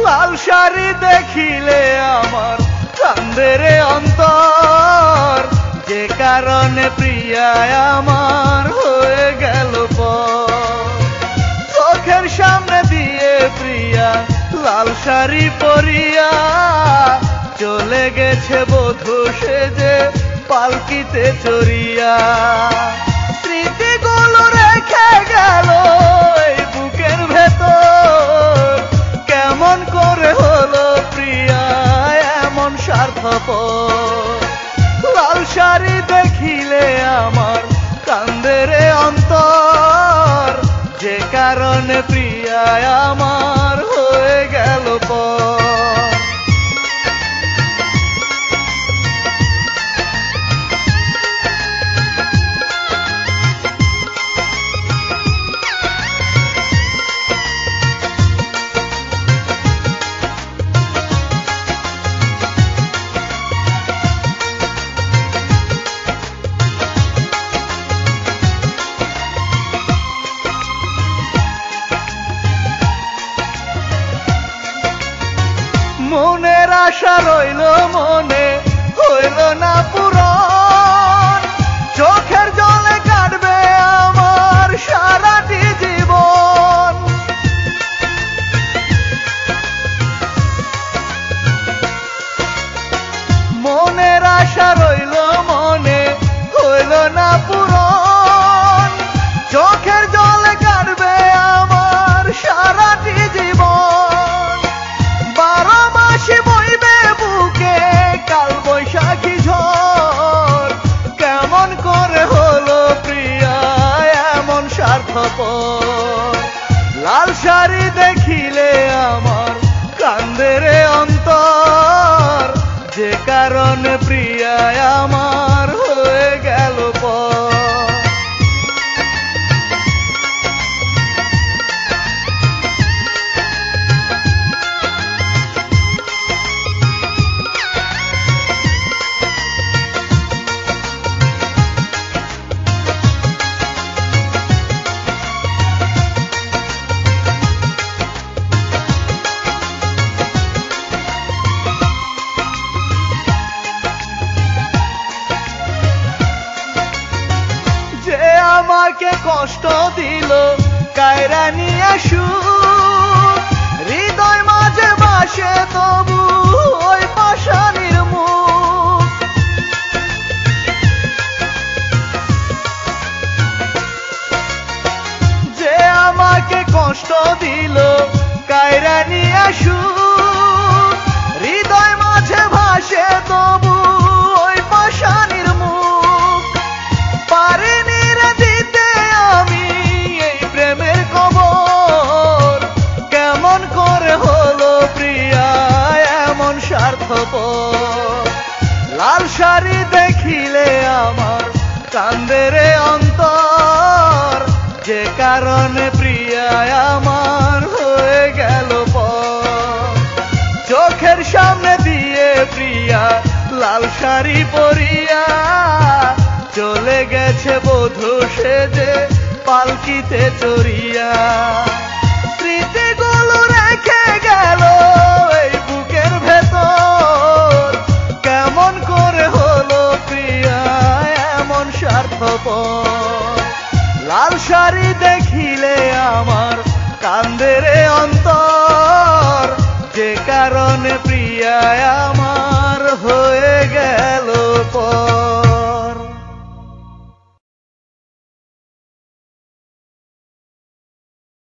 লাল শাড়ি দেখিলে আমার কান্দে রে অন্তর, যে কারণে প্রিয়া আমার হয়ে গেল পর। চোখের সামনে দিয়ে প্রিয়া লাল শাড়ি পরিয়া চলে গেছে বধূ সেজে পালকিতে চড়িয়া। স্মৃতিগুলো রেখে গেল এই বুকের ভেতর, কেমন করে হলো প্রিয়া এমন স্বার্থপর। লাল শাড়ি দেখিলে আমার কান্দে রে অন্তর, যে কারণে প্রিয়া আমার হয়ে গেল পর। মনের আশা রইল মনে হইল না পূরণ, চোখের জলে কাটবে আমার সারাটি জীবন। মনের আশা রইল মনে হইল না পূরণ, চোখের জলে কাটবে আমার সারাটি জীবন। 12 মাসে বইবে বুকে কাল বৈশাখী ঝড়, কেমন করে হলো প্রিয়া এমন স্বার্থপর। লাল শাড়ি দেখিলে আমার কান্দে রে অন্তর, যে কারণে প্রিয়া আমার হয়ে গেল পর। আমাকে কষ্ট দিল কায়রা নিয়ে সুখ, হৃদয় মাঝে বাসে তবু ওই পাষাণীর মুখ। যে আমাকে কষ্ট দিল কায়রা নিয়ে সুখ, হৃদয় মাঝে ভাসে তবু ওই পাষাণীর মুখ। পারিনি দিতে আমি এই প্রেমের খবর, কেমন করে হলো প্রিয়া এমন স্বার্থপর। লাল শাড়ি দেখিলে আমার কান্দে রে অন্তর, যে কারণে প্রিয়া আমার হয়ে গেল পর। চোখের সামনে দিয়ে প্রিয়া লাল শাড়ি পরিয়া চলে গেছে বধূ সেজে পালকিতে চড়িয়া। স্মৃতিগুলো রেখে গেল এই বুকের ভেতর, কেমন করে হলো প্রিয়া এমন স্বার্থপর। লাল শাড়ি দেখিলে আমার কান্দে রে অন্তর, যে কারণে প্রিয়া আমার হয়ে গেল পর।